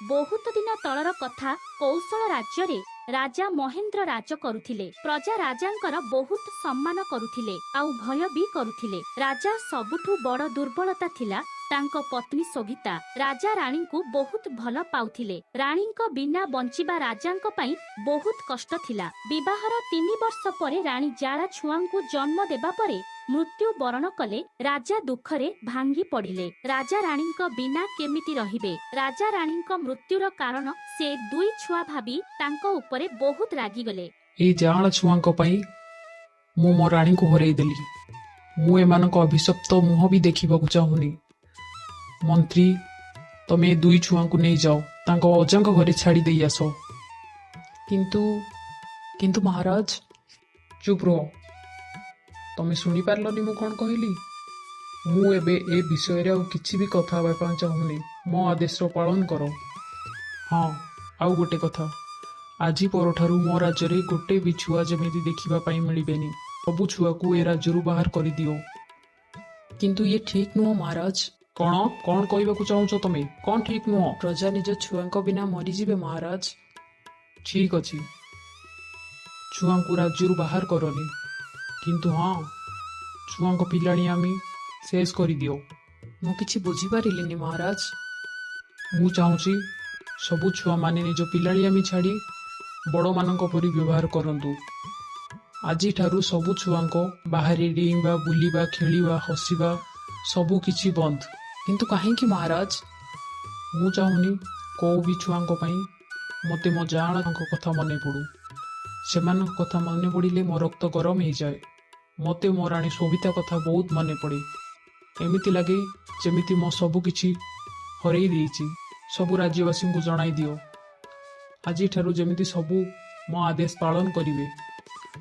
ବହୁତ ଦିନ ତଳର କଥା। କୌଶଳ ରାଜ୍ୟରେ ରାଜା ମହେନ୍ଦ୍ର ରାଜ କରୁଥିଲେ। ପ୍ରଜା ରାଜାଙ୍କର ବହୁତ ସମ୍ମାନ କରୁଥିଲେ ଆଉ ଭୟ ବି କରୁଥିଲେ। ରାଜା ସବୁଠୁ ବଡ଼ ଦୁର୍ବଳତା ଥିଲା ତାଙ୍କ ପତ୍ନୀ ଶୋଭିତା। ରାଜା ରାଣୀଙ୍କୁ ବହୁତ ଭଲ ପାଉଥିଲେ। ରାଣୀଙ୍କ ବିନା ବଞ୍ଚିବା ରାଜାଙ୍କ ପାଇଁ ବହୁତ କଷ୍ଟ ଥିଲା। ବିବାହର 3 ବର୍ଷ ପରେ ରାଣୀ ଜାଳା ଛୁଆଙ୍କୁ ଜନ୍ମ ଦେବା ପରେ ମୃତ୍ୟୁ ବରଣ କଲେ। ରାଜା ଦୁଃଖରେ ଭାଙ୍ଗି ପଡ଼ିଲେ। ରାଜା ରାଣୀଙ୍କ ବିନା କେମିତି ରହିବେ? ରାଜା ରାଣୀଙ୍କ ମୃତ୍ୟୁର କାରଣ ସେ 2 ଛୁଆ ଭାବି ତାଙ୍କ ଉପରେ ବହୁତ ରାଗିଗଲେ। ଏଇ ଜାଆଁଳ ଛୁଆଙ୍କ ପାଇଁ ମୁଁ ମୋ ରାଣୀଙ୍କୁ ହରେଇ ଦେଲି। ମୁଁ ଏମାନଙ୍କ ଅଭିଶପ୍ତ ମୁହଁ ବି ଦେଖିବାକୁ ଚାହୁଁନି। ମନ୍ତ୍ରୀ, ତମେ ଏ 2 ଛୁଆଙ୍କୁ ନେଇଯାଅ, ତାଙ୍କ ଅଜାଙ୍କ ଘରେ ଛାଡ଼ି ଦେଇ ଆସ। କିନ୍ତୁ ମହାରାଜ, ଚୁପ୍ ରୁହ। ତମେ ଶୁଣିପାରିଲନି ମୁଁ କ'ଣ କହିଲି? ମୁଁ ଏବେ ଏ ବିଷୟରେ ଆଉ କିଛି ବି କଥା ହେବା ପାଇଁ ଚାହୁଁନି। ମୋ ଆଦେଶର ପାଳନ କର। ହଁ, ଆଉ ଗୋଟେ କଥା, ଆଜି ପରଠାରୁ ମୋ ରାଜ୍ୟରେ ଗୋଟେ ବି ଛୁଆ ଯେମିତି ଦେଖିବା ପାଇଁ ମିଳିବେନି। ସବୁ ଛୁଆକୁ ଏ ରାଜ୍ୟରୁ ବାହାର କରିଦିଅ। କିନ୍ତୁ ଇଏ ଠିକ ନୁହଁ ମହାରାଜ। କ'ଣ କହିବାକୁ ଚାହୁଁଛ ତମେ? କ'ଣ ଠିକ୍ ନୁହଁ? ପ୍ରଜା ନିଜ ଛୁଆଙ୍କ ବିନା ମରିଯିବେ ମହାରାଜ। ଠିକ୍ ଅଛି, ଛୁଆଙ୍କୁ ରାଜ୍ୟରୁ ବାହାର କରନି, କିନ୍ତୁ ହଁ, ଛୁଆଙ୍କ ପିଲାଣିଆମି ଶେଷ କରିଦିଅ। ମୁଁ କିଛି ବୁଝିପାରିଲିନି ମହାରାଜ। ମୁଁ ଚାହୁଁଛି ସବୁ ଛୁଆମାନେ ନିଜ ପିଲାଳିଆମି ଛାଡ଼ି ବଡ଼ମାନଙ୍କ ପରି ବ୍ୟବହାର କରନ୍ତୁ। ଆଜିଠାରୁ ସବୁ ଛୁଆଙ୍କ ବାହାରେ ଡେଇଁବା, ବୁଲିବା, ଖେଳିବା, ହସିବା ସବୁ କିଛି ବନ୍ଦ। କିନ୍ତୁ କାହିଁକି ମହାରାଜ? ମୁଁ ଚାହୁଁନି କୋଉ ବି ଛୁଆଙ୍କ ପାଇଁ ମୋତେ ମୋ ଜାଆଁଳାଙ୍କ କଥା ମନେ ପଡ଼ୁ। ସେମାନଙ୍କ କଥା ମନେ ପଡ଼ିଲେ ମୋ ରକ୍ତ ଗରମ ହେଇଯାଏ। ମୋତେ ମୋ ରାଣୀ ଶୋଭିତା କଥା ବହୁତ ମନେ ପଡ଼େ। ଏମିତି ଲାଗେ ଯେମିତି ମୋ ସବୁ କିଛି ହରେଇ ଦେଇଛି। ସବୁ ରାଜ୍ୟବାସୀଙ୍କୁ ଜଣାଇ ଦିଅ, ଆଜିଠାରୁ ଯେମିତି ସବୁ ମୋ ଆଦେଶ ପାଳନ କରିବେ।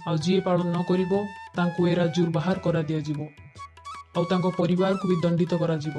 ଆଉ ଯିଏ ପାଳନ ନ କରିବ ତାଙ୍କୁ ଏ ରାଜ୍ୟରୁ ବାହାର କରାଦିଆଯିବ ଆଉ ତାଙ୍କ ପରିବାରକୁ ବି ଦଣ୍ଡିତ କରାଯିବ।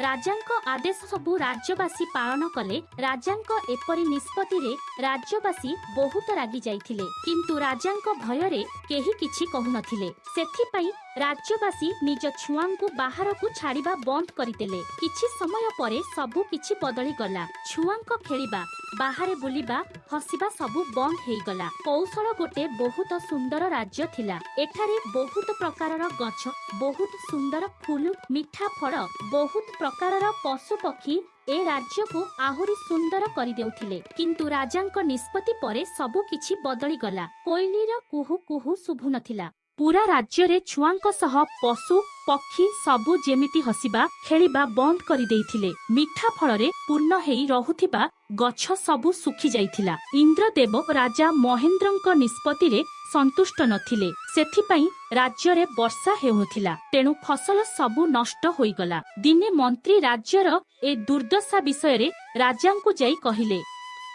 ରାଜାଙ୍କ ଆଦେଶ ସବୁ ରାଜ୍ୟବାସୀ ପାଳନ କଲେ। ରାଜାଙ୍କ ଏପରି ନିଷ୍ପତ୍ତିରେ ରାଜ୍ୟବାସୀ ବହୁତ ରାଗି ଯାଇଥିଲେ, କିନ୍ତୁ ରାଜାଙ୍କ ଭୟରେ କେହି କିଛି କହୁନଥିଲେ। ସେଥିପାଇଁ ରାଜ୍ୟବାସୀ ନିଜ ଛୁଆଙ୍କୁ ବାହାରକୁ ଛାଡ଼ିବା ବନ୍ଦ କରିଦେଲେ। କିଛି ସମୟ ପରେ ସବୁ କିଛି ବଦଳିଗଲା। ଛୁଆଙ୍କ ଖେଳିବା, ବାହାରେ ବୁଲିବା, ହସିବା ସବୁ ବନ୍ଦ ହେଇଗଲା। କୌଶଳ ଗୋଟେ ବହୁତ ସୁନ୍ଦର ରାଜ୍ୟ ଥିଲା। ଏଠାରେ ବହୁତ ପ୍ରକାରର ଗଛ, ବହୁତ ସୁନ୍ଦର ଫୁଲ, ମିଠା ଫଳ, ବହୁତ ପ୍ରକାରର ପଶୁ ପକ୍ଷୀ ଏ ରାଜ୍ୟକୁ ଆହୁରି ସୁନ୍ଦର କରିଦେଉଥିଲେ। କିନ୍ତୁ ରାଜାଙ୍କ ନିଷ୍ପତ୍ତି ପରେ ସବୁ କିଛି ବଦଳିଗଲା। କୋଇଲିର କୁହୁ କୁହୁ ଶୁଭୁନଥିଲା। ପୁରା ରାଜ୍ୟରେ ଛୁଆଙ୍କ ସହ ପଶୁ ପକ୍ଷୀ ସବୁ ଯେମିତି ହସିବା, ଖେଳିବା ବନ୍ଦ କରିଦେଇଥିଲେ। ମିଠା ଫଳରେ ପୂର୍ଣ୍ଣ ହେଇ ରହୁଥିବା ଗଛ ସବୁ ଶୁଖି ଯାଇଥିଲା। ଇନ୍ଦ୍ରଦେବ ରାଜା ମହେନ୍ଦ୍ରଙ୍କ ନିଷ୍ପତ୍ତିରେ ସନ୍ତୁଷ୍ଟ ନଥିଲେ। ସେଥିପାଇଁ ରାଜ୍ୟରେ ବର୍ଷା ହେଉନଥିଲା। ତେଣୁ ଫସଲ ସବୁ ନଷ୍ଟ ହୋଇଗଲା। ଦିନେ ମନ୍ତ୍ରୀ ରାଜ୍ୟର ଏ ଦୁର୍ଦ୍ଦଶା ବିଷୟରେ ରାଜାଙ୍କୁ ଯାଇ କହିଲେ।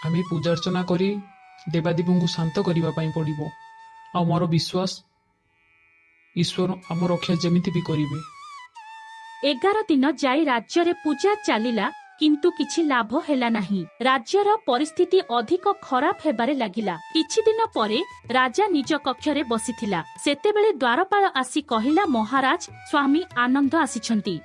ଆମେ ପୂଜାର୍ଚ୍ଚନା କରି ଦେବାଦେବୀଙ୍କୁ ଶାନ୍ତ କରିବା ପାଇଁ ପଡ଼ିବ। ଆଉ ମୋର ବିଶ୍ୱାସ ଈଶ୍ୱର ଆମ ରକ୍ଷା ଯେମିତି ବି କରିବେ। 11 ଦିନ ଯାଇ ରାଜ୍ୟରେ ପୂଜା ଚାଲିଲା, କିନ୍ତୁ କିଛି ଲାଭ ହେଲା ନାହିଁ। ରାଜ୍ୟର ପରିସ୍ଥିତି ଅଧିକ ଖରାପ ହେବାରେ ଲାଗିଲା। କିଛି ଦିନ ପରେ ରାଜା ନିଜ କକ୍ଷରେ ବସିଥିଲା। ସେତେବେଳେ ଦ୍ୱାରପାଳ ଆସି କହିଲା, ମହାରାଜ, ସ୍ୱାମୀ ଆନନ୍ଦ ଆସିଛନ୍ତି।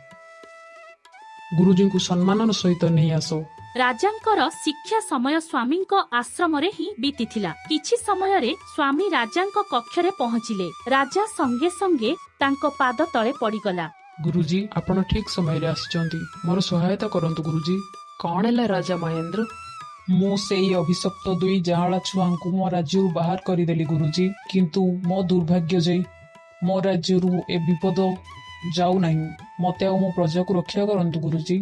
ଗୁରୁଜୀଙ୍କୁ ସମ୍ମାନର ସହିତ ନେଇ ଆସ। ରାଜାଙ୍କର ଶିକ୍ଷା ସମୟ ସ୍ୱାମୀଙ୍କ ଆଶ୍ରମରେ ହିଁ ବିତିଥିଲା। କିଛି ସମୟରେ ସ୍ୱାମୀ ରାଜାଙ୍କ କକ୍ଷରେ ପହଞ୍ଚିଲେ। ରାଜା ସଙ୍ଗେ ସଙ୍ଗେ ତାଙ୍କ ପାଦ ତଳେ ପଡ଼ିଗଲା। ଗୁରୁଜୀ, ଆପଣ ଠିକ୍ ସମୟରେ ଆସିଛନ୍ତି। ମୋର ସହାୟତା କରନ୍ତୁ ଗୁରୁଜୀ। କ'ଣ ହେଲା ରାଜା ମହେନ୍ଦ୍ର? ମୁଁ ସେଇ ଅଭିଶପ୍ତ 2 ଜାଆଁଳା ଛୁଆଙ୍କୁ ମୋ ରାଜ୍ୟରୁ ବାହାର କରିଦେଲି ଗୁରୁଜୀ, କିନ୍ତୁ ମୋ ଦୁର୍ଭାଗ୍ୟ ଯେ ମୋ ରାଜ୍ୟରୁ ଏ ବିପଦ ଯାଉନାହିଁ। ମୋତେ ଆଉ ମୋ ପ୍ରଜାକୁ ରକ୍ଷା କରନ୍ତୁ ଗୁରୁଜୀ।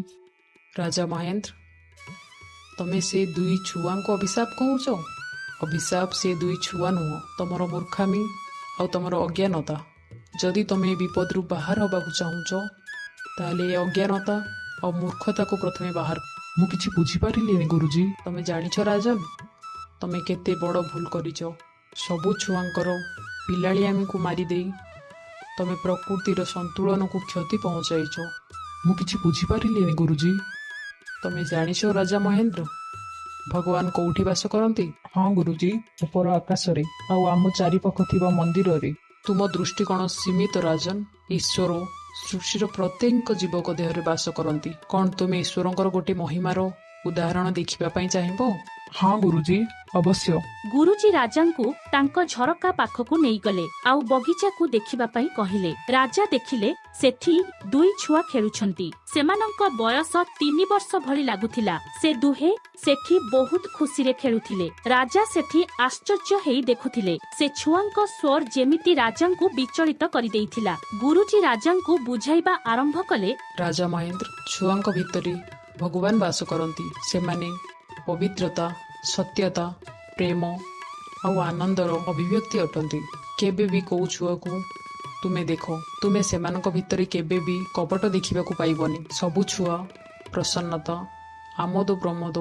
ରାଜା ମହେନ୍ଦ୍ର, ତମେ ସେ 2 ଛୁଆଙ୍କୁ ଅଭିଶାପ କହୁଛ? ଅଭିଶାପ ସେ 2 ଛୁଆ ନୁହଁ, ତମର ମୂର୍ଖାମି ଆଉ ତମର ଅଜ୍ଞାନତା। ଯଦି ତମେ ଏ ବିପଦରୁ ବାହାର ହେବାକୁ ଚାହୁଁଛ, ତାହେଲେ ଏ ଅଜ୍ଞାନତା ଆଉ ମୂର୍ଖତାକୁ ପ୍ରଥମେ ବାହାର। ମୁଁ କିଛି ବୁଝିପାରିଲିନି ଗୁରୁଜୀ। ତମେ ଜାଣିଛ ରାଜନ, ତମେ କେତେ ବଡ଼ ଭୁଲ କରିଛ। ସବୁ ଛୁଆଙ୍କର ପିଲାଳିଆମିକୁ ମାରିଦେଇ ତମେ ପ୍ରକୃତିର ସନ୍ତୁଳନକୁ କ୍ଷତି ପହଞ୍ଚାଇଛ। ମୁଁ କିଛି ବୁଝିପାରିଲିନି ଗୁରୁଜୀ। ତମେ ଜାଣିଛ ରାଜା ମହେନ୍ଦ୍ର, ଭଗବାନ କୋଉଠି ବାସ କରନ୍ତି? ହଁ ଗୁରୁଜୀ, ଉପର ଆକାଶରେ ଆଉ ଆମ ଚାରିପାଖ ଥିବା ମନ୍ଦିରରେ। ତୁମ ଦୃଷ୍ଟିକୋଣ ସୀମିତ ରାଜନ। ଈଶ୍ୱର ସୃଷ୍ଟିର ପ୍ରତ୍ୟେକ ଜୀବକ ଦେହରେ ବାସ କରନ୍ତି। କ'ଣ ତୁମେ ଈଶ୍ୱରଙ୍କର ଗୋଟେ ମହିମାର ଉଦାହରଣ ଦେଖିବା ପାଇଁ ଚାହିଁବ? ହଁ ଗୁରୁଜୀ, ଅବଶ୍ୟ। ଗୁରୁଜୀ ରାଜାଙ୍କୁ ତାଙ୍କ ଝରକା ପାଖକୁ ନେଇଗଲେ ଆଉ ବଗିଚାକୁ ଦେଖିବା ପାଇଁ କହିଲେ। ରାଜା ଦେଖିଲେ ସେଠି ଦୁଇ ଛୁଆ ଖେଳୁଛନ୍ତି। ସେମାନଙ୍କ ବୟସ 3 ବର୍ଷ ଭଳି ଲାଗୁଥିଲା। ସେ ଦୁହେଁ ସେଠି ବହୁତ ଖୁସିରେ ଖେଳୁଥିଲେ। ରାଜା ସେଠି ଆଶ୍ଚର୍ଯ୍ୟ ହେଇ ଦେଖୁଥିଲେ। ସେ ଛୁଆଙ୍କ ସ୍ୱର ଯେମିତି ରାଜାଙ୍କୁ ବିଚଳିତ କରିଦେଇଥିଲା। ଗୁରୁଜୀ ରାଜାଙ୍କୁ ବୁଝାଇବା ଆରମ୍ଭ କଲେ। ରାଜା ମହେନ୍ଦ୍ର, ଛୁଆଙ୍କ ଭିତରେ ଭଗବାନ ବାସ କରନ୍ତି। ସେମାନେ ପବିତ୍ରତା, ସତ୍ୟତା, ପ୍ରେମ ଆଉ ଆନନ୍ଦର ଅଭିବ୍ୟକ୍ତି ଅଟନ୍ତି। କେବେ ବି କୋଉ ଛୁଆକୁ ତୁମେ ଦେଖ, ତୁମେ ସେମାନଙ୍କ ଭିତରେ କେବେ ବି କପଟ ଦେଖିବାକୁ ପାଇବନି। ସବୁ ଛୁଆ ପ୍ରସନ୍ନତା, ଆମୋଦ ପ୍ରମୋଦ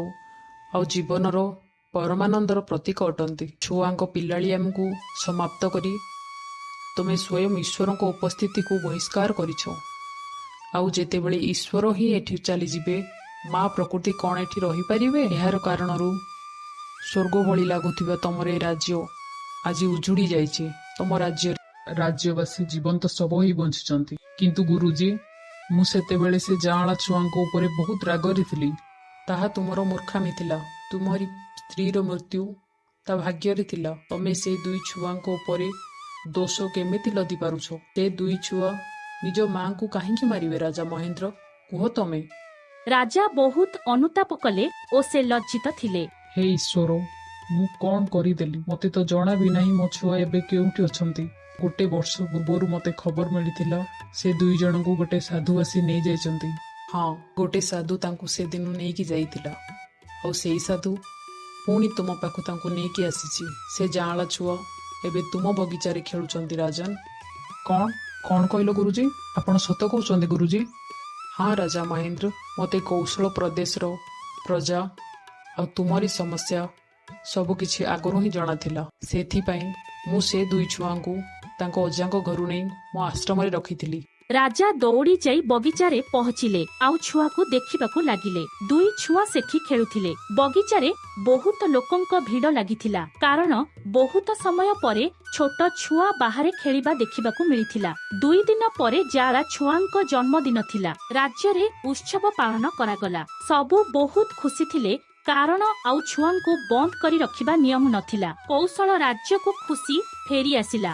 ଆଉ ଜୀବନର ପରମାନନ୍ଦର ପ୍ରତୀକ ଅଟନ୍ତି। ଛୁଆଙ୍କ ପିଲାଳିଆମକୁ ସମାପ୍ତ କରି ତୁମେ ସ୍ୱୟଂ ଈଶ୍ୱରଙ୍କ ଉପସ୍ଥିତିକୁ ବହିଷ୍କାର କରିଛ। ଆଉ ଯେତେବେଳେ ଈଶ୍ୱର ହିଁ ଏଠି ଚାଲିଯିବେ, ମା ପ୍ରକୃତି କ'ଣ ଏଠି ରହିପାରିବେ? ଏହାର କାରଣରୁ ସ୍ୱର୍ଗ ଭଳି ଲାଗୁଥିବା ତମର ଏ ରାଜ୍ୟ ଆଜି ଉଜୁଡ଼ି ଯାଇଛି। ତମ ରାଜ୍ୟରେ ରାଜ୍ୟବାସୀ ଜୀବନ୍ତ ଶବ ହୋଇ ବଞ୍ଚିଛନ୍ତି। କିନ୍ତୁ ଗୁରୁଜୀ, ମୁଁ ସେତେବେଳେ ସେ ଯାଆଁଳା ଛୁଆଙ୍କ ଉପରେ ବହୁତ ରାଗରେ ଥିଲି। ତାହା ତୁମର ମୂର୍ଖାମି ଥିଲା। ତୁମରି ସ୍ତ୍ରୀର ମୃତ୍ୟୁ ତା ଭାଗ୍ୟରେ ଥିଲା। ତମେ ସେ ଦୁଇ ଛୁଆଙ୍କ ଉପରେ ଦୋଷ କେମିତି ଲଦି ପାରୁଛ? ସେ ଦୁଇ ଛୁଆ ନିଜ ମାଙ୍କୁ କାହିଁକି ମାରିବେ? ରାଜା ମହେନ୍ଦ୍ର, କୁହ ତମେ। ରାଜା ବହୁତ ଅନୁତାପ କଲେ ଓ ସେ ଲଜ୍ଜିତ ଥିଲେ। ହେ ଈଶ୍ୱର, ମୁଁ କ'ଣ କରିଦେଲି? ମୋତେ ତ ଜଣା ବି ନାହିଁ ମୋ ଛୁଆ ଏବେ କେଉଁଠି ଅଛନ୍ତି। ଗୋଟେ ବର୍ଷ ପୂର୍ବରୁ ମୋତେ ଖବର ମିଳିଥିଲା ସେ ଦୁଇ ଜଣଙ୍କୁ ଗୋଟେ ସାଧୁ ଆସି ନେଇଯାଇଛନ୍ତି। ହଁ, ଗୋଟେ ସାଧୁ ତାଙ୍କୁ ସେଦିନ ନେଇକି ଯାଇଥିଲା। ଆଉ ସେଇ ସାଧୁ ପୁଣି ତୁମ ପାଖକୁ ତାଙ୍କୁ ନେଇକି ଆସିଛି। ସେ ଯାଆଁଳା ଛୁଆ ଏବେ ତୁମ ବଗିଚାରେ ଖେଳୁଛନ୍ତି। ରାଜନ, କ'ଣ କହିଲ ଗୁରୁଜୀ? ଆପଣ ସତ କହୁଛନ୍ତି ଗୁରୁଜୀ? ହଁ ରାଜା ମହେନ୍ଦ୍ର, ମୋତେ କୌଶଳ ପ୍ରଦେଶର ପ୍ରଜା ଆଉ ତୁମରି ସମସ୍ୟା ସବୁ କିଛି ଆଗରୁ ହିଁ ଜଣାଥିଲା। ସେଥିପାଇଁ ମୁଁ ସେ ଦୁଇ ଛୁଆଙ୍କୁ ତାଙ୍କ ଅଜାଙ୍କ ଘରୁ ନେଇ ମୋ ଆଶ୍ରମରେ ରଖିଥିଲି। ରାଜା ଦୌଡ଼ି ଯାଇ ବଗିଚାରେ ପହଞ୍ଚିଲେ ଆଉ ଛୁଆକୁ ଦେଖିବାକୁ ଲାଗିଲେ। ଦୁଇ ଛୁଆ ସେଠି ଖେଳୁଥିଲେ। ବଗିଚାରେ ବହୁତ ଲୋକଙ୍କ ଭିଡ଼ ଲାଗିଥିଲା, କାରଣ ବହୁତ ସମୟ ପରେ ଛୋଟ ଛୁଆ ବାହାରେ ଖେଳିବା ଦେଖିବାକୁ ମିଳିଥିଲା। 2 ଦିନ ପରେ ଯାଆଁଳା ଛୁଆଙ୍କ ଜନ୍ମଦିନ ଥିଲା। ରାଜ୍ୟରେ ଉତ୍ସବ ପାଳନ କରାଗଲା। ସବୁ ବହୁତ ଖୁସି ଥିଲେ, କାରଣ ଆଉ ଛୁଆଙ୍କୁ ବନ୍ଦ କରି ରଖିବା ନିୟମ ନଥିଲା। କୌଶଳ ରାଜ୍ୟକୁ ଖୁସି ଫେରି ଆସିଲା।